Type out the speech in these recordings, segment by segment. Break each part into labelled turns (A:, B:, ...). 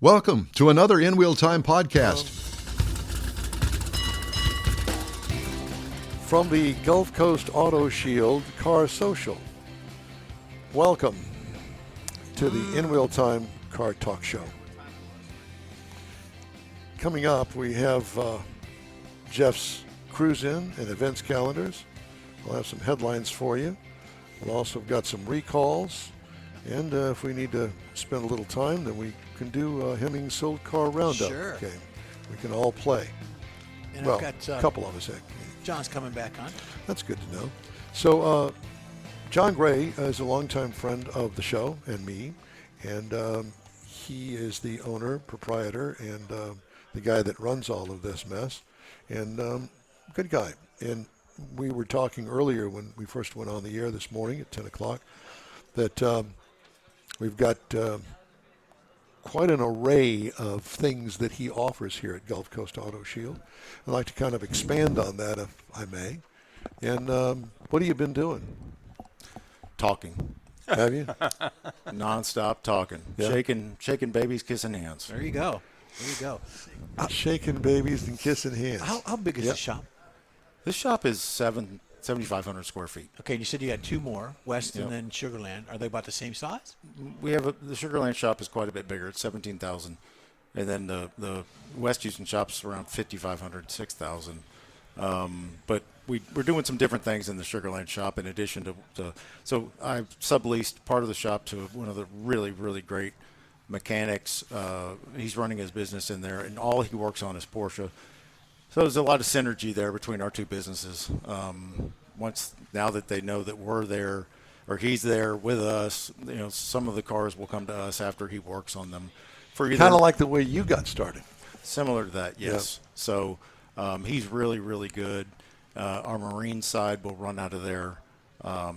A: Welcome to another In Wheel Time podcast.
B: From the Gulf Coast Auto Shield Car Social, welcome to the In Wheel Time Car Talk Show. Coming up, we have Jeff's cruise in and events calendars. We'll have some headlines for you. We'll also have got some recalls. And if we need to spend a little time, then we can do Hemmings Sold Car Roundup
C: Sure.
B: game. We can all play.
C: And
B: Well,
C: I've got
B: a couple of us.
C: John's coming back on.
B: That's good to know. So John Gray is a longtime friend of the show and me, and he is the owner, proprietor, and the guy that runs all of this mess, and good guy. And we were talking earlier when we first went on the air this morning at 10 o'clock that we've got quite an array of things that he offers here at Gulf Coast Auto Shield. I'd like to kind of expand on that, if I may. And what have you been doing?
D: Talking.
B: Have you?
D: Non-stop talking.
B: Yeah.
D: Shaking babies, kissing hands.
C: There you go.
B: Shaking babies and kissing hands.
C: How big is
B: Yep.
C: the shop?
D: This shop is 7,500 square feet.
C: Okay, and you said you had two more, West
D: Yep.
C: and then Sugarland. Are they about the same size?
D: We have the Sugarland shop is quite a bit bigger. It's 17,000. And then the West Houston shop's around 5,500, 6,000. But we're doing some different things in the Sugarland shop in addition to so I've subleased part of the shop to one of the really, really great mechanics. He's running his business in there, and all he works on is Porsche. So there's a lot of synergy there between our two businesses. Now that they know that we're there, or he's there with us, some of the cars will come to us after he works on them.
B: Kind of like the way you got started.
D: Similar to that, yes.
B: Yeah.
D: So he's really, really good. Our marine side will run out of there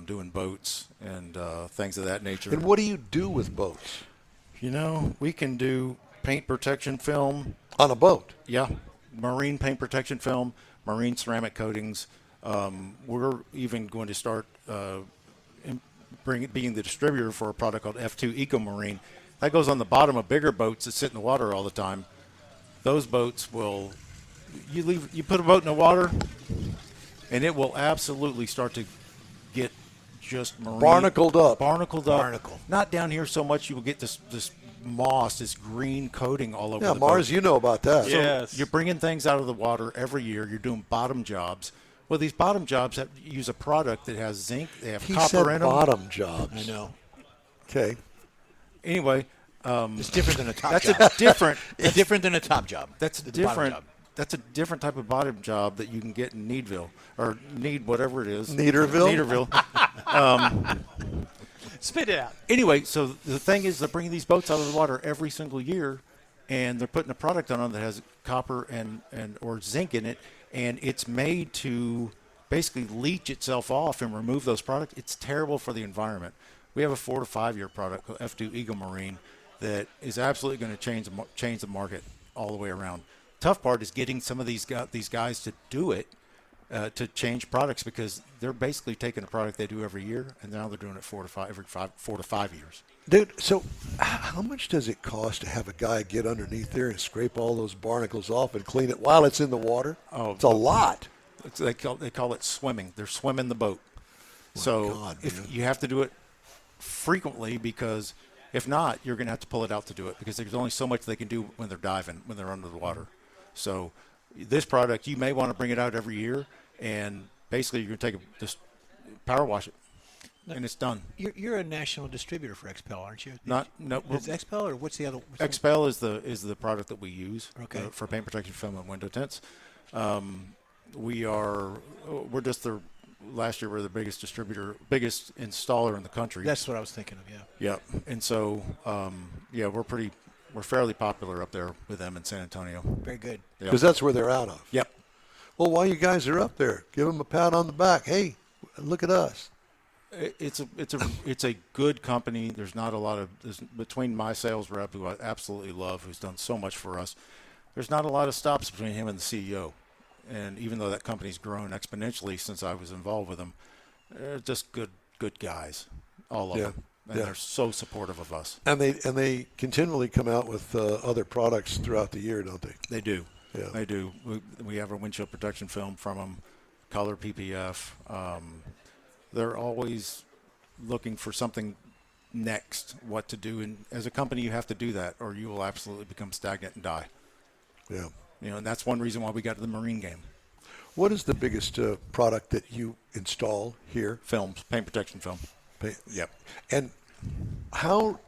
D: doing boats and things of that nature.
B: And what do you do with boats?
D: We can do paint protection film.
B: On a boat?
D: Yeah, marine paint protection film, marine ceramic coatings. We're even going to start being the distributor for a product called F2 Eco Marine. That goes on the bottom of bigger boats that sit in the water all the time. Those boats will, you put a boat in the water, and it will absolutely start to get just marine.
B: Barnacled up.
C: Barnacle.
D: Not down here so much. You will get this moss, this green coating all over
B: Yeah,
D: the
B: Mars,
D: boat.
B: you know about that.
D: So
C: Yes.
D: you're bringing things out of the water every year. You're doing bottom jobs. Well, these bottom jobs use a product that has zinc. They have
B: He
D: copper
B: said
D: in them.
B: bottom jobs.
C: I know.
B: Okay.
D: Anyway,
C: It's different than a top
D: that's
C: job.
D: a different.
C: It's different than a top job.
D: That's
C: It's a bottom
D: different.
C: job.
D: That's a different type of bottom job that you can get in Needville or Need whatever it is.
B: Neaterville?
C: Spit it out.
D: Anyway, so the thing is, they're bringing these boats out of the water every single year, and they're putting a product on them that has copper and or zinc in it, and it's made to basically leach itself off and remove those products. It's terrible for the environment. We have a 4 to 5 year product called F2 Eco Marine that is absolutely going to change the market all the way around. Tough part is getting some of these guys to do it, to change products, because they're basically taking a product they do every year, and now they're doing it 4 to 5 years.
B: Dude, so how much does it cost to have a guy get underneath there and scrape all those barnacles off and clean it while it's in the water?
D: Oh,
B: it's a lot.
D: They call it swimming. They're swimming the boat. So
B: God,
D: if
B: man.
D: you have to do it frequently, because if not, you're going to have to pull it out to do it, because there's only so much they can do when they're diving, when they're under the water. So this product, you may want to bring it out every year, and basically you're going to just power wash it, and it's done.
C: You're a national distributor for XPEL, aren't you?
D: No.
C: Is it XPEL or what's the other?
D: XPEL is the product that we use for paint protection film and window tints. We're just the last year we're the biggest distributor, biggest installer in the country.
C: That's what I was thinking of. Yeah.
D: Yep. And so we're fairly popular up there with them in San Antonio.
C: Very good.
B: Because that's where they're out of.
D: Yep.
B: Well, while you guys are up there, give them a pat on the back. Hey, look at us.
D: It's a good company. There's not a lot of between my sales rep, who I absolutely love, who's done so much for us. There's not a lot of stops between him and the CEO. And even though that company's grown exponentially since I was involved with them, they're just good guys, all of them. and they're so supportive of us.
B: And they continually come out with other products throughout the year, don't they?
D: They do.
B: Yeah.
D: They do. We have a windshield protection film from them, color PPF. They're always looking for something next, what to do. And as a company, you have to do that, or you will absolutely become stagnant and die.
B: Yeah.
D: And that's one reason why we got to the marine game.
B: What is the biggest product that you install here?
D: Films, paint protection film.
B: Yep. And how,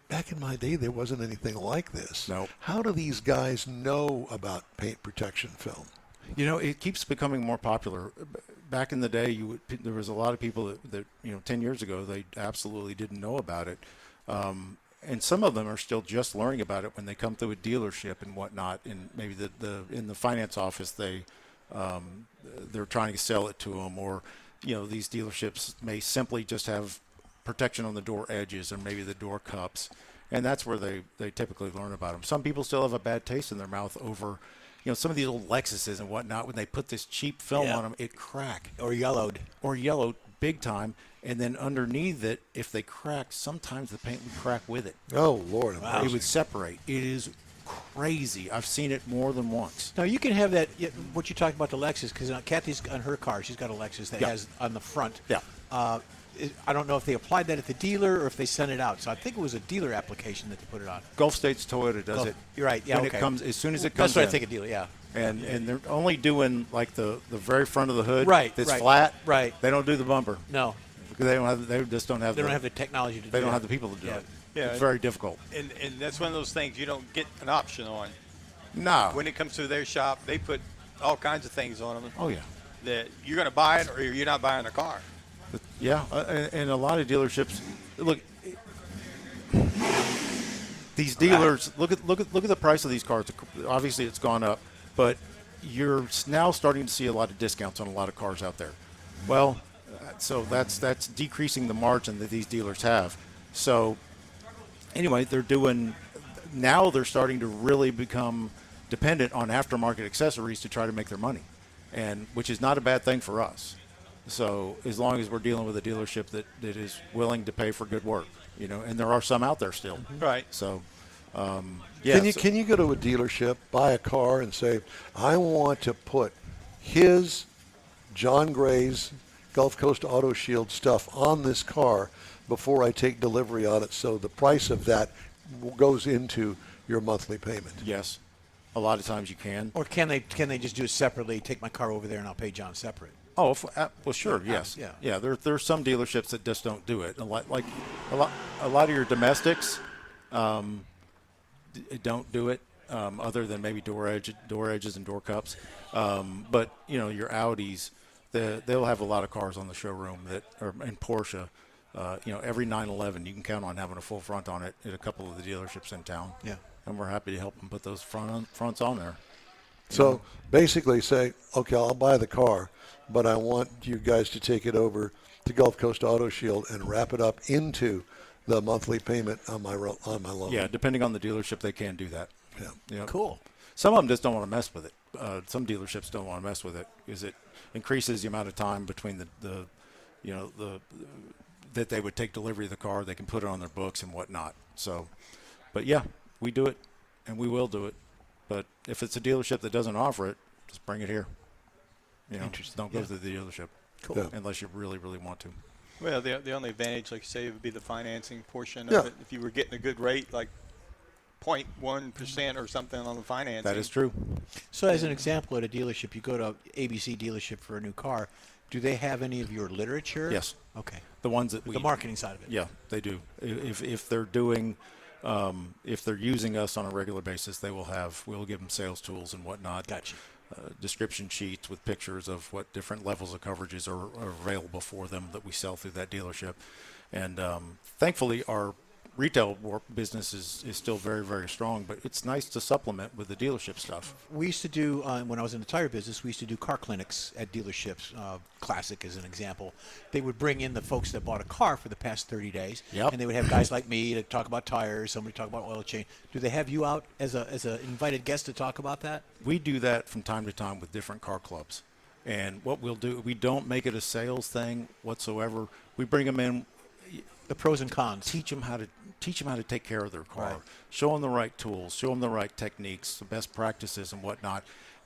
B: back in my day, there wasn't anything like this.
D: No.
B: How do these guys know about paint protection film?
D: It keeps becoming more popular. Back in the day, there was a lot of people that 10 years ago, they absolutely didn't know about it. And some of them are still just learning about it when they come through a dealership and whatnot. And maybe in the finance office, they're trying to sell it to them, or these dealerships may simply just have protection on the door edges or maybe the door cups, and that's where they typically learn about them. Some people still have a bad taste in their mouth over some of these old Lexuses and whatnot. When they put this cheap film on them, it crack
C: Or yellowed
D: big time. And then underneath it, if they crack, sometimes the paint would crack with it.
B: Oh, Lord.
C: Wow.
D: It would separate. It is crazy. I've seen it more than once.
C: Now, you can have that, what you talked about the Lexus, because Kathy's on her car, she's got a Lexus that has on the front.
D: Yeah.
C: I don't know if they applied that at the dealer or if they sent it out. So I think it was a dealer application that they put it on.
D: Gulf States Toyota does it.
C: You're right. Yeah,
D: when
C: okay.
D: it comes, as soon as it comes
C: That's what
D: in.
C: I think a dealer, yeah.
D: And they're only doing like the very front of the hood.
C: Right,
D: That's
C: right,
D: flat.
C: right.
D: They don't do the bumper.
C: No.
D: Because they just don't have.
C: They don't have the technology to do it.
D: They don't have the people to do
C: Yeah.
D: it.
E: Yeah,
D: It's very difficult.
E: And that's one of those things you don't get an option on.
D: No.
E: When it comes to their shop, they put all kinds of things on them
D: Oh yeah.
E: that you're going to buy it or you're not buying the car.
D: But, yeah, and a lot of dealerships look. These dealers look at the price of these cars. Obviously, it's gone up, but you're now starting to see a lot of discounts on a lot of cars out there. Well, so that's decreasing the margin that these dealers have. So anyway, they're starting to really become dependent on aftermarket accessories to try to make their money, and which is not a bad thing for us. So as long as we're dealing with a dealership that is willing to pay for good work, and there are some out there still.
E: Right.
D: So,
B: Can you go to a dealership, buy a car, and say, I want to put his John Gray's Gulf Coast Auto Shield stuff on this car before I take delivery on it, so the price of that goes into your monthly payment?
D: Yes, a lot of times you can.
C: Or can they just do it separately, take my car over there and I'll pay John separate?
D: Oh, well, sure, yes,
C: yeah.
D: There's some dealerships that just don't do it. A lot of your domestics don't do it, other than maybe door edges and door cups. But your Audis, they'll have a lot of cars on the showroom and Porsche. Every 911, you can count on having a full front on it at a couple of the dealerships in town.
C: Yeah,
D: and we're happy to help them put those fronts on there.
B: So basically say, okay, I'll buy the car, but I want you guys to take it over to Gulf Coast Auto Shield and wrap it up into the monthly payment on my loan.
D: Yeah, depending on the dealership, they can do that.
B: Yeah.
C: cool.
D: Some of them just don't want to mess with it. Some dealerships don't want to mess with it because it increases the amount of time between the that they would take delivery of the car. They can put it on their books and whatnot. So, but yeah, we do it and we will do it. But if it's a dealership that doesn't offer it, just bring it here. Just don't go to the dealership.
C: Cool.
B: Yeah.
D: Unless you really, really want to.
E: Well, the only advantage, like you say, would be the financing portion
B: Yeah.
E: of it. If you were getting a good rate, like 0.1% or something on the financing.
D: That is true.
C: So as an example, at a dealership, you go to ABC dealership for a new car. Do they have any of your literature?
D: Yes.
C: Okay.
D: The ones that
C: The marketing side of it.
D: Yeah, they do. If they're doing, if they're using us on a regular basis, we'll give them sales tools and whatnot.
C: Gotcha.
D: Description sheets with pictures of what different levels of coverages are available for them that we sell through that dealership. And thankfully, our retail business is still very, very strong, but it's nice to supplement with the dealership stuff.
C: We used to do, when I was in the tire business, we used to do car clinics at dealerships. Classic as an example. They would bring in the folks that bought a car for the past 30 days,
D: Yep.
C: and they would have guys like me to talk about tires, somebody talk about oil change. Do they have you out as a invited guest to talk about that?
D: We do that from time to time with different car clubs. And what we'll do, we don't make it a sales thing whatsoever. We bring them in.
C: The pros and cons.
D: teach them how to take care of their car.
C: Right.
D: Show them the right tools. Show them the right techniques, the best practices, and whatnot.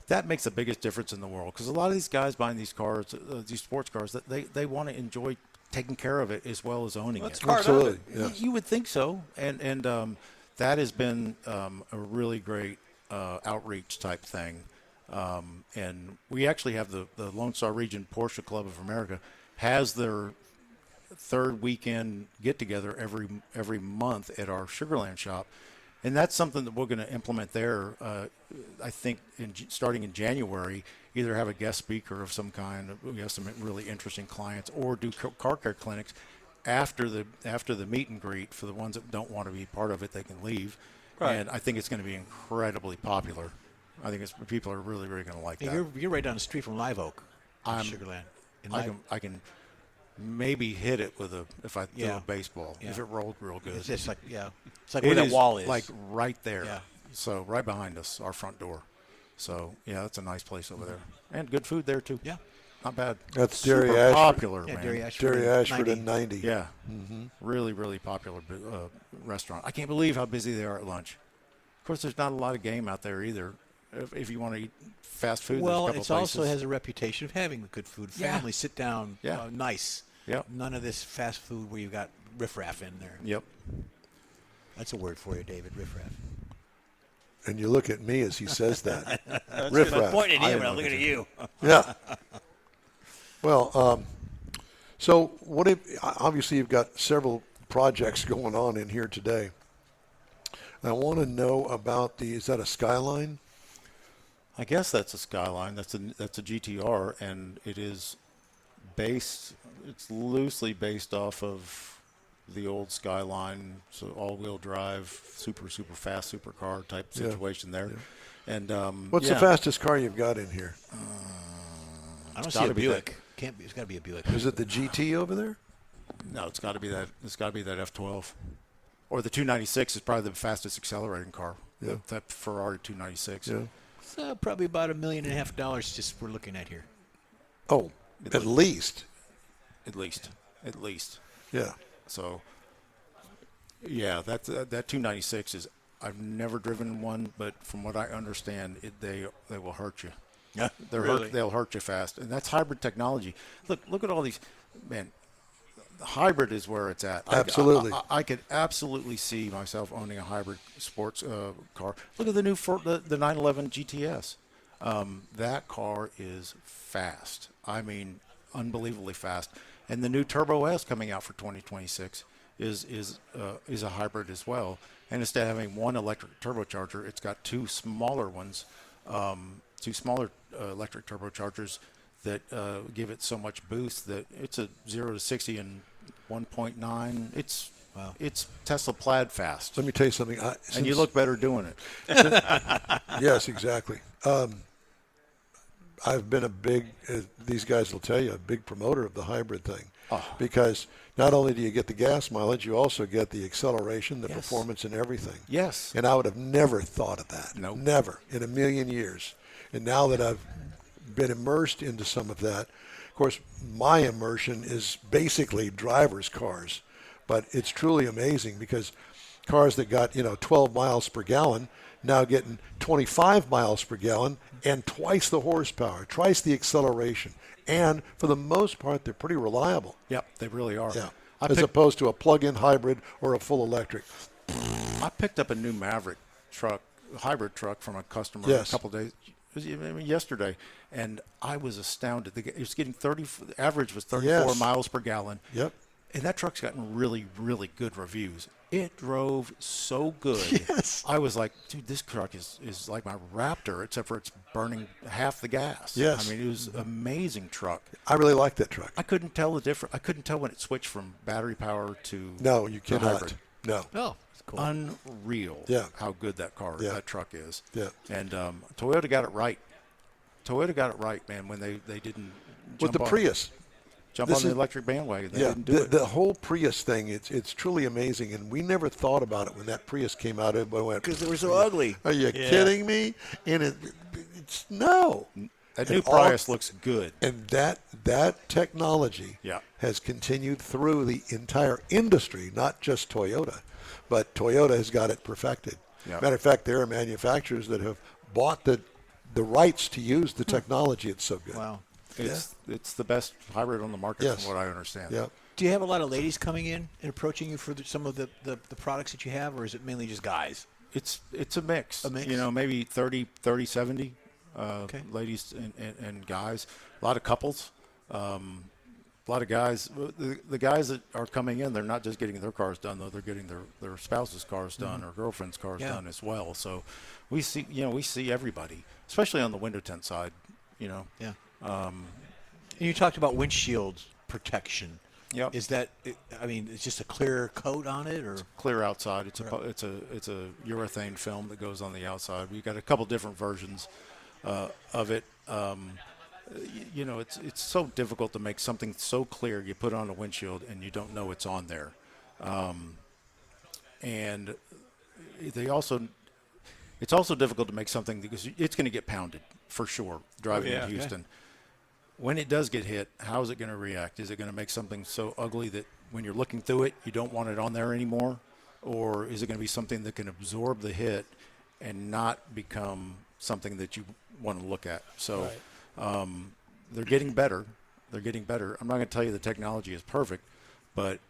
D: That makes the biggest difference in the world, because a lot of these guys buying these cars, these sports cars, that they want to enjoy taking care of it as well as owning
E: That's
D: it.
E: part
B: Absolutely.
E: of it.
B: Yes.
D: You would think so, and that has been a really great outreach type thing. And we actually have the Lone Star Region Porsche Club of America has their third weekend get together every month at our Sugarland shop, and that's something that we're going to implement there. I think starting in January, either have a guest speaker of some kind. We have some really interesting clients, or do car care clinics after the meet and greet. For the ones that don't want to be part of it, they can leave.
E: Right.
D: And I think it's going to be incredibly popular. I think people are really, really going to like that.
C: You're right down the street from Live Oak, Sugarland. In
D: I can maybe hit it with if I throw
C: Yeah.
D: a baseball,
C: Yeah.
D: if it rolled real good.
C: It's just like, it's like
D: It
C: where that
D: is
C: wall is.
D: like right there.
C: Yeah.
D: So right behind us, our front door. So yeah, that's a nice place over there, and good food there too.
C: Yeah.
D: Not bad.
B: That's
D: Super
B: Derry Ashford.
D: popular,
C: Yeah,
D: man.
C: Derry Ashford.
B: Jerry Ashford
C: 90.
B: and 90.
D: Yeah, really, really popular restaurant. I can't believe how busy they are at lunch. Of course, there's not a lot of game out there either. If you want to eat fast food,
C: Well,
D: there's a
C: it
D: couple
C: also
D: places.
C: has a reputation of having good food.
D: Yeah.
C: Family sit down,
D: Yeah.
C: nice.
D: Yep.
C: None of this fast food where you got riffraff in there.
D: Yep.
C: That's a word for you, David. Riffraff.
B: And you look at me as he says that.
E: That's
B: Riff
E: good.
B: raff.
C: Pointing at
D: I
C: him,
D: didn't
C: I'm
D: look
C: looking
D: at
C: at you.
B: Yeah. Well, so obviously you've got several projects going on in here today. I want to know about is that a Skyline?
D: I guess that's a Skyline. That's a GTR, and it is based. It's loosely based off of the old Skyline, so all-wheel drive, super fast supercar type
B: Yeah.
D: situation there.
B: Yeah.
D: And
B: What's the fastest car you've got in here?
C: I don't
D: It's
C: see a
D: gotta be
C: Buick. Can't be. It's got to be a Buick.
B: Is it the GT over there?
D: No, it's got to be that. It's got to be that F12, or the 296 is probably the fastest accelerating car.
B: Yeah.
D: That Ferrari 296.
B: Yeah.
C: So probably about $1.5 million just we're looking at here.
B: Oh, at least.
D: At least.
B: Yeah.
D: So, yeah, that 296 is. I've never driven one, but from what I understand, they will hurt you.
C: Yeah,
D: They'll hurt you fast, and that's hybrid technology. Look at all these, man. Hybrid is where it's at.
B: Absolutely.
D: I could absolutely see myself owning a hybrid sports car. Look at the new the 911 GTS. That car is fast. I mean, unbelievably fast. And the new Turbo S coming out for 2026 is a hybrid as well. And instead of having one electric turbocharger, it's got two smaller ones, electric turbochargers that give it so much boost that it's a 0 to 60 in 1.9. It's Tesla Plaid fast.
B: Let me tell you something.
D: And you look better doing it.
B: Yes, exactly. I've been a big, these guys will tell you, a big promoter of the hybrid thing. Because not only do you get the gas mileage, you also get the acceleration, the
D: Yes.
B: performance, and everything.
D: Yes.
B: And I would have never thought of that.
D: Nope.
B: Never in a million years. And now that I've been immersed into some of that, of course, my immersion is basically driver's cars. But it's truly amazing because cars that got 12 miles per gallon now getting 25 miles per gallon and twice the horsepower, twice the acceleration, and for the most part they're pretty reliable.
D: Yep, they really are.
B: Yeah,
D: I
B: as opposed to a plug-in hybrid or a full electric.
D: I picked up a new Maverick truck, hybrid truck, from a customer
B: Yes.
D: a couple of days. Yesterday, and I was astounded. It was getting the average was 34
B: Yes.
D: miles per gallon.
B: Yep.
D: And that truck's gotten really, really good reviews. It drove so good.
B: Yes.
D: I was like, dude, this truck is like my Raptor, except for it's burning half the gas.
B: Yes.
D: I mean, it was an amazing truck.
B: I really like that truck.
D: I couldn't tell the difference. I couldn't tell when it switched from battery power to
B: No, you
D: to
B: cannot.
D: hybrid.
B: No.
C: Oh, that's cool.
D: Unreal.
B: Yeah.
D: How good that that truck is.
B: Yeah.
D: And Toyota got it right. Toyota got it right, man, when they didn't
B: With the Prius.
D: jump
B: This
D: on the
B: is-
D: electric bandwagon. They
B: Yeah,
D: didn't do it.
B: the whole Prius thing, it's truly amazing. And we never thought about it when that Prius came out. Everybody went,
C: Because they were so ugly.
B: are you kidding me? And it's no.
D: That new Prius looks good.
B: And that technology
D: Yeah.
B: has continued through the entire industry, not just Toyota, but Toyota has got it perfected.
D: Yeah.
B: Matter of fact, there are manufacturers that have bought the rights to use the technology. It's so good.
C: Wow.
D: It's the best hybrid on the market,
B: Yes.
D: from what I understand.
B: Yeah.
C: Do you have a lot of ladies coming in and approaching you for some of the products that you have, or is it mainly just guys?
D: It's a mix.
C: A mix?
D: You know, maybe 30, 70
C: Okay.
D: ladies and guys. A lot of couples. A lot of guys. The guys that are coming in, they're not just getting their cars done, though. They're getting their spouse's cars done or girlfriend's cars done as well. So we see everybody, especially on the window tint side. You know.
C: Yeah. And you talked about windshield protection.
D: Yep.
C: Is that? I mean, it's just a clear coat on it, or
D: Clear outside. It's a urethane film that goes on the outside. We've got a couple different versions of it. You know, it's so difficult to make something so clear. You put it on a windshield and you don't know it's on there. And it's also difficult to make something because it's going to get pounded for sure driving
E: yeah.
D: in Houston. When it does get hit, how is it going to react? Is it going to make something so ugly that when you're looking through it, you don't want it on there anymore? Or is it going to be something that can absorb the hit and not become something that you want to look at? So they're getting better. They're getting better. I'm not going to tell you the technology is perfect, but,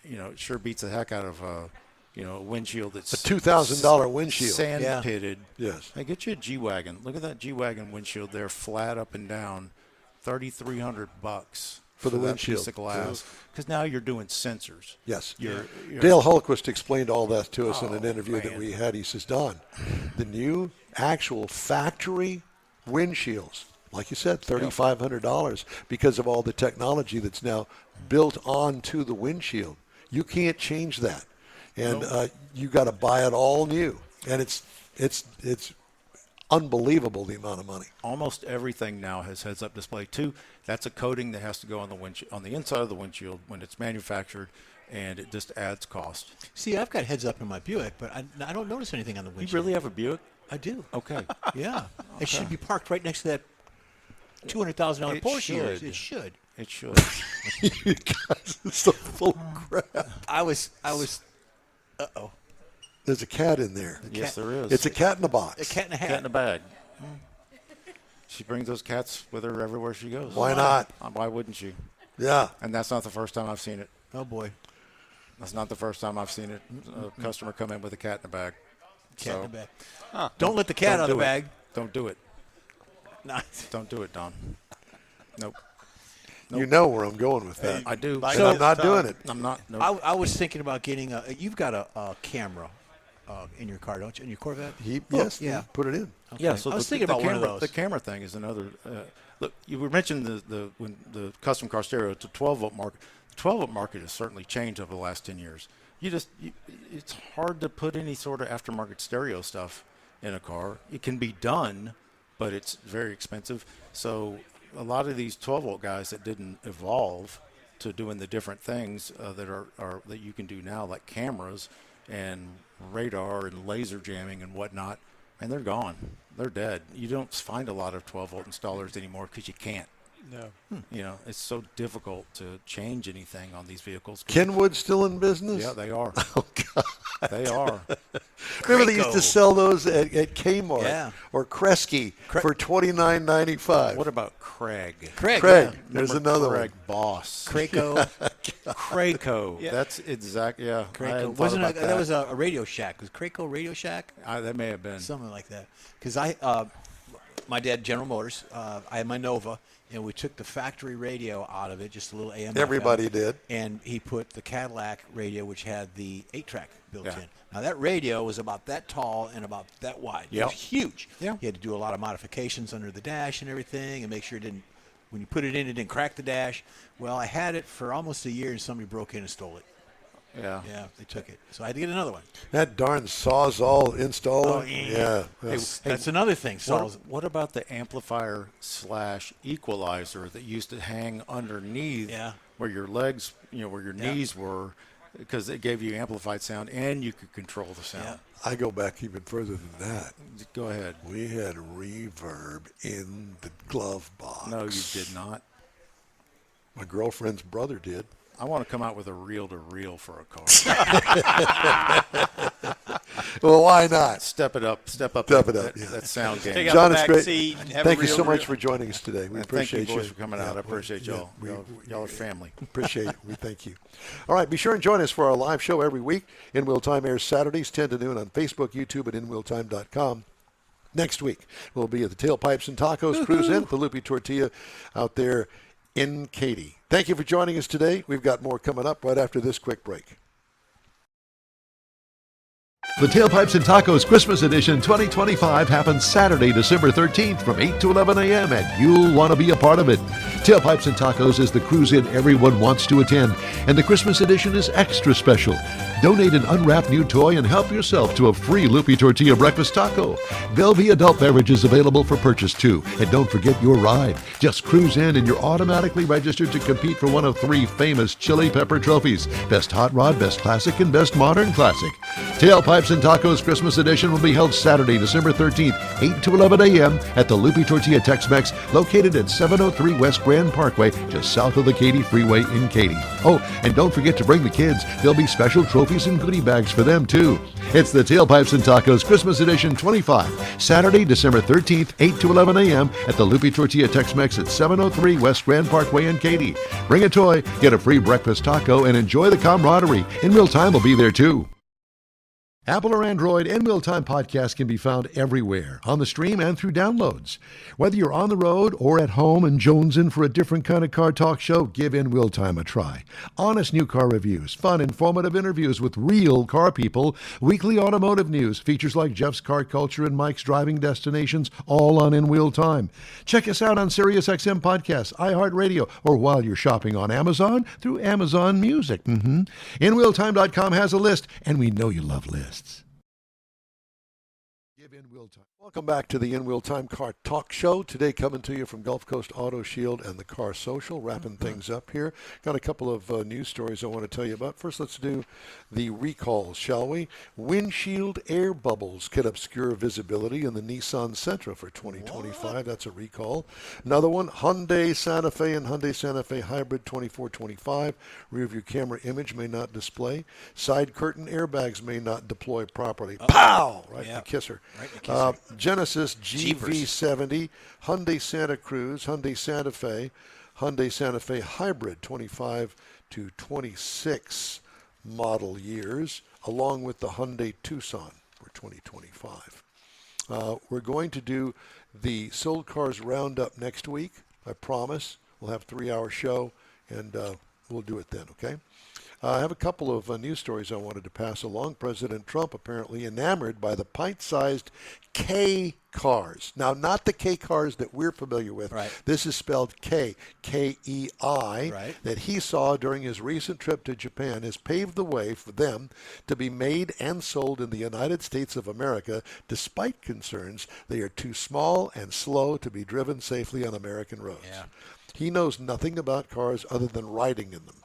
D: you know, it sure beats the heck out of a windshield that's
B: A $2,000 windshield.
D: sand pitted.
B: Yes.
D: Hey, get you a G-Wagon. Look at that G-Wagon windshield there, flat up and down. $3,300
B: For the
D: that
B: windshield.
D: piece of glass. Because now you're doing sensors.
B: Yes.
D: You're
B: Dale Hultquist explained all that to us in an
D: Oh,
B: interview that
D: man.
B: we had. He says, Don, the new actual factory windshields, like you said, $3,500 because of all the technology that's now built onto the windshield. You can't change that. And you got to buy it all new. And it's unbelievable the amount of money.
D: Almost everything now has heads-up display too. That's a coating that has to go on the on the inside of the windshield when it's manufactured, and it just adds cost.
C: see, I've got heads up in my Buick, but I don't notice anything on the
D: You
C: windshield.
D: really have a Buick?
C: I do.
D: Okay.
C: Yeah. It should be parked right next to that $200,000
D: It
C: Porsche. yours.
D: should.
C: It should.
D: It should.
B: You guys are so full of crap.
C: I was. Uh-oh.
B: There's a cat in there.
D: Yes, there is.
B: It's a cat in a box.
C: A cat in a hat.
D: cat in a bag. She brings those cats with her everywhere she goes.
B: Why not?
D: Why wouldn't she?
B: Yeah.
D: And that's not the first time I've seen it.
C: Oh boy.
D: That's not the first time I've seen it. A customer come in with a cat in a bag.
C: Cat
D: So,
C: in the bag. Don't let the cat out of the bag.
D: Don't do it.
C: Nice.
D: Don't do it, Don. Nope.
B: You know where I'm going with that.
D: I do.
B: And I'm not doing it.
D: I'm not. Nope.
C: I was thinking about getting a. You've got a camera in your car, don't you? In your Corvette.
B: Yes.
C: yeah.
B: Put it in.
D: Yeah, so
C: I was
D: the,
C: thinking
D: the
C: about one
D: camera,
C: of those.
D: The camera thing is another. Look, you were mentioning when the custom car stereo. It's a 12-volt market. The 12-volt market has certainly changed over the last 10 years. It's hard to put any sort of aftermarket stereo stuff in a car. It can be done, but it's very expensive. So a lot of these 12-volt guys that didn't evolve to doing the different things that are that you can do now, like cameras and radar and laser jamming and whatnot, and they're gone. They're dead. You don't find a lot of 12-volt installers anymore because you can't.
E: No.
D: You know, it's so difficult to change anything on these vehicles.
B: Kenwood still in business?
D: Yeah, they are.
B: Oh, God.
D: They are.
B: Remember they used to
C: Graco.
B: sell those at Kmart
C: Yeah.
B: or Kresge for $29.95.
D: What about Craig?
C: Craig.
B: Craig,
C: Yeah.
B: there's
D: Remember
B: another
D: Craig
B: one.
D: Boss.
C: Craco.
D: Craco. That's exact. Yeah. I
C: Craco.
D: hadn't thought
C: Wasn't
D: about
C: it, that was a Radio Shack? Was Craco Radio Shack?
D: That may have been.
C: Something like that. Because my dad, General Motors, I had my Nova, and we took the factory radio out of it, just a little AM.
B: Everybody did.
C: And he put the Cadillac radio, which had the 8-track built
D: Yeah.
C: in. Now, that radio was about that tall and about that wide. It
D: Yep.
C: was huge.
D: Yeah.
C: He had to do a lot of modifications under the dash and everything and make sure it didn't, when you put it in, it didn't crack the dash. Well, I had it for almost a year, and somebody broke in and stole it.
D: Yeah.
C: Yeah, they took it. So I had to get another one.
B: That darn Sawzall installer.
C: Oh, yeah. That's another thing. So
D: What about the amplifier / equalizer that used to hang underneath
C: Yeah.
D: where your legs, where your
C: Yeah.
D: knees were, because it gave you amplified sound and you could control the sound.
B: I go back even further than that.
D: Go ahead.
B: We had reverb in the glove box.
D: No, you did not.
B: My girlfriend's brother did.
D: I want to come out with a reel-to-reel for a car.
B: Well, why not?
D: Step it up.
B: Step it up, yeah.
D: That sound game.
E: Take out
B: John,
E: the
B: it's
E: back
B: great.
E: seat, have
B: Thank
E: a
B: you so
E: real
B: much
E: reel.
B: for joining us today. We appreciate
D: Thank you boys for coming out. I appreciate y'all. Y'all are family.
B: Appreciate it. We thank you. All right, be sure and join us for our live show every week. In Wheel Time airs Saturdays 10 to noon on Facebook, YouTube, and inwheeltime.com. Next week, we'll be at the Tailpipes and Tacos Cruise In at the Loopy Tortilla out there in Katy. Thank you for joining us today. We've got more coming up right after this quick break.
A: The Tailpipes and Tacos Christmas Edition 2025 happens Saturday, December 13th from 8 to 11 a.m. and you'll want to be a part of it. Tailpipes and Tacos is the cruise-in everyone wants to attend, and the Christmas edition is extra special. Donate an unwrapped new toy and help yourself to a free Loopy Tortilla breakfast taco. There'll be adult beverages available for purchase too. And don't forget your ride. Just cruise in and you're automatically registered to compete for one of 3 famous Chili Pepper trophies: Best Hot Rod, Best Classic, and Best Modern Classic. Tailpipes and Tacos Christmas Edition will be held Saturday, December 13th, 8 to 11 a.m. at the Loopy Tortilla Tex-Mex, located at 703 West Grand Parkway, just south of the Katy Freeway in Katy. Oh, and don't forget to bring the kids. There'll be special trophies and goodie bags for them too. It's the Tailpipes and Tacos Christmas Edition 25, Saturday, December 13th, 8 to 11 a.m. at the Loopy Tortilla Tex-Mex at 703 West Grand Parkway in Katy. Bring a toy, get a free breakfast taco, and enjoy the camaraderie. In Real Time will be there too. Apple or Android, In Wheel Time podcast can be found everywhere, on the stream and through downloads. Whether you're on the road or at home and jonesing for a different kind of car talk show, give In Wheel Time a try. Honest new car reviews, fun, informative interviews with real car people, weekly automotive news, features like Jeff's Car Culture and Mike's Driving Destinations, all on In Wheel Time. Check us out on SiriusXM Podcasts, iHeartRadio, or while you're shopping on Amazon, through Amazon Music. InWheelTime.com has a list, and we know you love lists. In Wheel Time. Welcome back to the In Wheel Time Car Talk Show. Today coming to you from Gulf Coast Auto Shield and the Car Social. Wrapping things up here. Got a couple of news stories I want to tell you about. First, let's do the recalls, shall we? Windshield air bubbles can obscure visibility in the Nissan Sentra for 2025. What? That's a recall. Another one, Hyundai Santa Fe and Hyundai Santa Fe Hybrid 2425. Rear view camera image may not display. Side curtain airbags may not deploy properly. Pow! Right in the kisser.
C: Right in the kisser.
B: Genesis GV70, Hyundai Santa Cruz, Hyundai Santa Fe Hybrid 25 to 26 model years, along with the Hyundai Tucson for 2025. We're going to do the Sold Cars Roundup next week. I promise. We'll have a 3-hour show, and we'll do it then, okay? I have a couple of news stories I wanted to pass along. President Trump apparently enamored by the pint-sized K cars. Now, not the K cars that we're familiar with.
C: Right.
B: This is spelled K, K-E-I,
C: right,
B: that he saw during his recent trip to Japan has paved the way for them to be made and sold in the United States of America, despite concerns they are too small and slow to be driven safely on American roads.
C: Yeah.
B: He knows nothing about cars other than riding in them.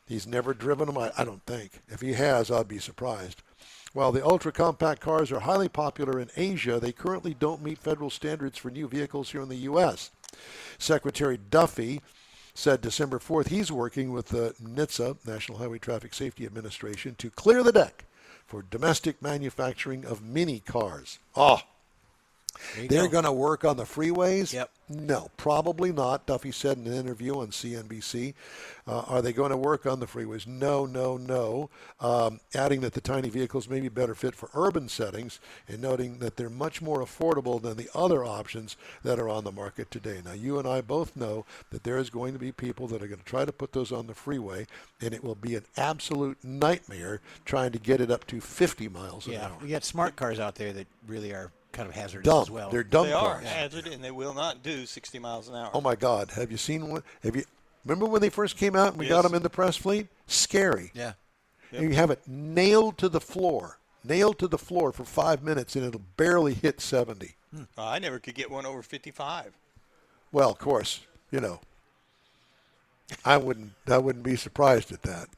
B: He's never driven them, I don't think. If he has, I'd be surprised. While the ultra-compact cars are highly popular in Asia, they currently don't meet federal standards for new vehicles here in the U.S. Secretary Duffy said December 4th he's working with the NHTSA, National Highway Traffic Safety Administration, to clear the deck for domestic manufacturing of mini cars. They're going to work on the freeways?
C: Yep.
B: No, probably not, Duffy said in an interview on CNBC. Are they going to work on the freeways? No. Adding that the tiny vehicles may be better fit for urban settings and noting that they're much more affordable than the other options that are on the market today. Now, you and I both know that there is going to be people that are going to try to put those on the freeway, and it will be an absolute nightmare trying to get it up to 50 miles an hour.
C: You got smart cars out there that really are kind of hazardous
B: Dumb.
C: as well.
B: They're dumb
E: They
B: cars.
E: are hazardous, and they will not do 60 miles an hour.
B: Oh, my God. Have you seen one? Remember when they first came out and we got
E: Yes.
B: them in the press fleet? Scary.
C: Yeah.
B: And you have it nailed to the floor for 5 minutes, and it'll barely hit 70.
E: I never could get one over 55.
B: Well, of course, I wouldn't be surprised at that.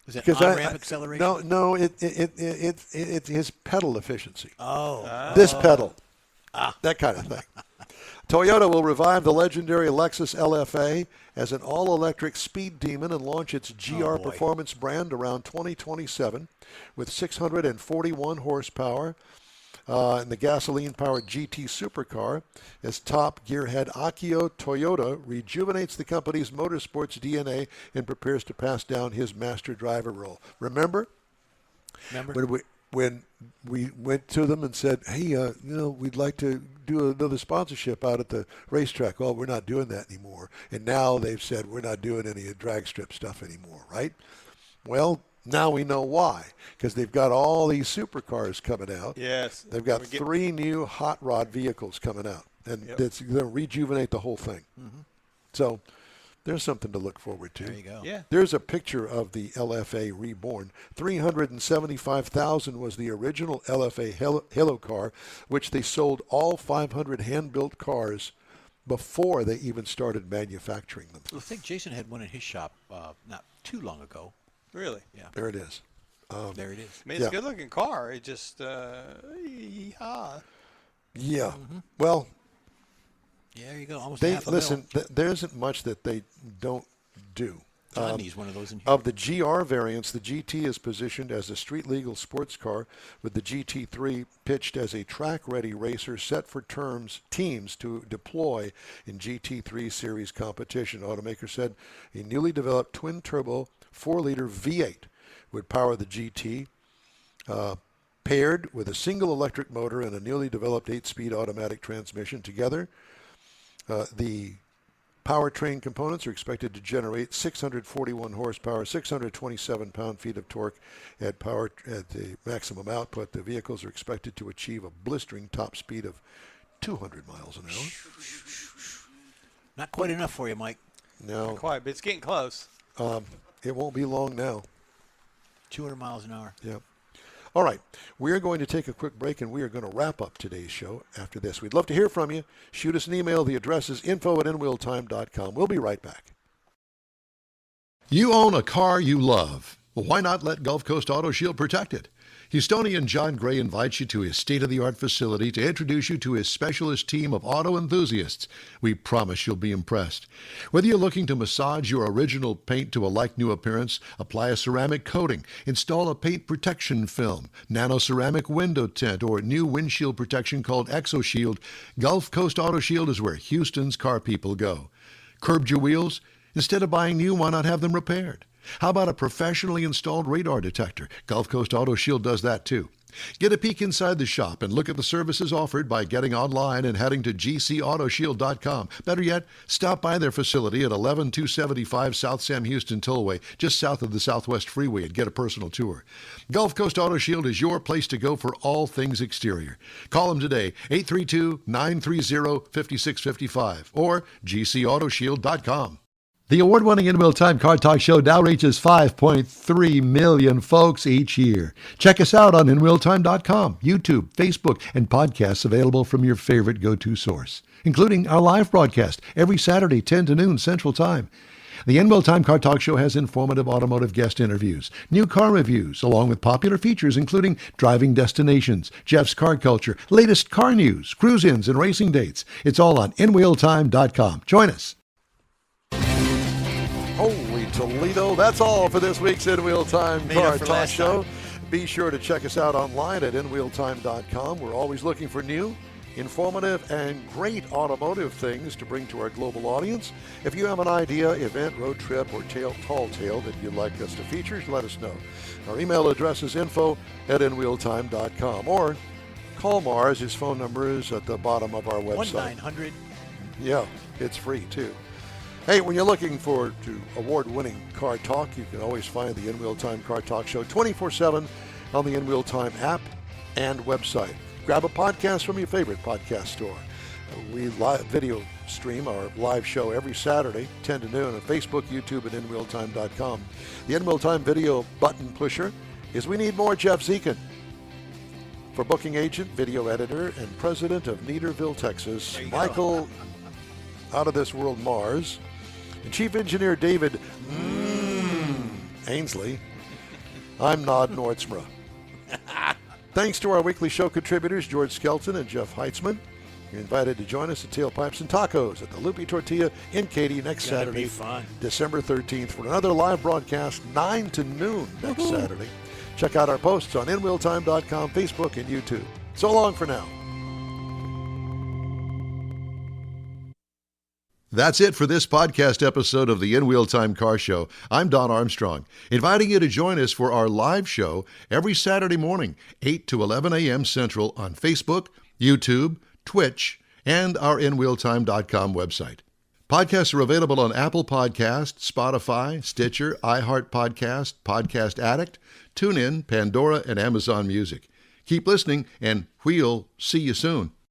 C: Is it
B: Because
C: on-ramp acceleration?
B: No, it's his pedal efficiency.
C: Oh.
B: This pedal, that kind of thing. Toyota will revive the legendary Lexus LFA as an all-electric speed demon and launch its GR performance brand around 2027 with 641 horsepower and the gasoline-powered GT supercar as top gearhead Akio Toyoda rejuvenates the company's motorsports DNA and prepares to pass down his master driver role. Remember? When we went to them and said, hey, we'd like to do another sponsorship out at the racetrack. Well, we're not doing that anymore. And now they've said we're not doing any drag strip stuff anymore, right? Well, now we know why, because they've got all these supercars coming out.
E: Yes.
B: They've got 3 new hot rod vehicles coming out, and it's going to rejuvenate the whole thing. Mm-hmm. So there's something to look forward to.
C: There you go.
E: Yeah.
B: There's a picture of the LFA reborn. 375,000 was the original LFA Halo car, which they sold all 500 hand-built cars before they even started manufacturing them.
C: I think Jason had one in his shop not too long ago.
E: Really?
C: Yeah.
B: There it is.
C: There it is.
E: I mean, it's a good-looking car. It just,
B: Yeah.
C: Mm-hmm.
B: Well,
C: yeah, there you go. Almost
B: they
C: half a
B: listen.
C: mil.
B: There isn't much that they don't do.
C: John needs one of those in here.
B: Of the GR variants, the GT is positioned as a street-legal sports car, with the GT3 pitched as a track-ready racer set for teams to deploy in GT3 series competition. Automaker said a newly developed twin-turbo 4-liter V8 would power the GT, paired with a single electric motor and a newly developed 8-speed automatic transmission. Together, the powertrain components are expected to generate 641 horsepower, 627 pound-feet of torque at the maximum output. The vehicles are expected to achieve a blistering top speed of 200 miles an hour.
C: Not quite enough for you, Mike.
B: No,
E: not quite, but it's getting close.
B: It won't be long now.
C: 200 miles an hour.
B: Yeah. All right. We're going to take a quick break, and we are going to wrap up today's show after this. We'd love to hear from you. Shoot us an email. The address is info@nwheeltime.com. We'll be right back.
A: You own a car you love. Well, why not let Gulf Coast Auto Shield protect it? Houstonian John Gray invites you to his state-of-the-art facility to introduce you to his specialist team of auto enthusiasts. We promise you'll be impressed. Whether you're looking to massage your original paint to a like-new appearance, apply a ceramic coating, install a paint protection film, nano ceramic window tint, or new windshield protection called ExoShield, Gulf Coast Auto Shield is where Houston's car people go. Curbed your wheels? Instead of buying new, why not have them repaired? How about a professionally installed radar detector? Gulf Coast Auto Shield does that too. Get a peek inside the shop and look at the services offered by getting online and heading to gcautoshield.com. Better yet, stop by their facility at 11275 South Sam Houston Tollway, just south of the Southwest Freeway, and get a personal tour. Gulf Coast Auto Shield is your place to go for all things exterior. Call them today, 832-930-5655 or gcautoshield.com. The award-winning In Real Time Car Talk Show now reaches 5.3 million folks each year. Check us out on InRealTime.com, YouTube, Facebook, and podcasts available from your favorite go-to source, including our live broadcast every Saturday, 10 to noon Central Time. The In Real Time Car Talk Show has informative automotive guest interviews, new car reviews, along with popular features including driving destinations, Jeff's car culture, latest car news, cruise-ins, and racing dates. It's all on InRealTime.com. Join us.
B: Holy Toledo. That's all for this week's In Wheel Time Car Talk Show. Be sure to check us out online at InWheelTime.com. We're always looking for new, informative, and great automotive things to bring to our global audience. If you have an idea, event, road trip, or tall tale that you'd like us to feature, let us know. Our email address is info@InWheelTime.com, or call Mars. His phone number is at the bottom of our website.
C: 1-900.
B: Yeah, it's free too. Hey, when you're looking for award-winning car talk, you can always find the In Wheel Time Car Talk Show 24/7 on the In Wheel Time app and website. Grab a podcast from your favorite podcast store. We video stream our live show every Saturday, 10 to noon, on Facebook, YouTube, and InWheelTime.com. The In Wheel Time video button pusher is We Need More Jeff Zekin. For booking agent, video editor, and president of Neederville, Texas, Michael Out of This World Mars, and Chief Engineer David Ainsley. I'm Nod Nordsma. Thanks to our weekly show contributors, George Skelton and Jeff Heitzman. You're invited to join us at Tailpipes and Tacos at the Loopy Tortilla in Katy next
C: Gonna
B: Saturday,
C: be fun.
B: December 13th, for another live broadcast, 9 to noon next Saturday. Check out our posts on InWheelTime.com, Facebook, and YouTube. So long for now.
A: That's it for this podcast episode of the In Wheel Time Car Show. I'm Don Armstrong, inviting you to join us for our live show every Saturday morning, 8 to 11 a.m. Central on Facebook, YouTube, Twitch, and our InWheelTime.com website. Podcasts are available on Apple Podcasts, Spotify, Stitcher, iHeart Podcast, Podcast Addict, TuneIn, Pandora, and Amazon Music. Keep listening, and we'll see you soon.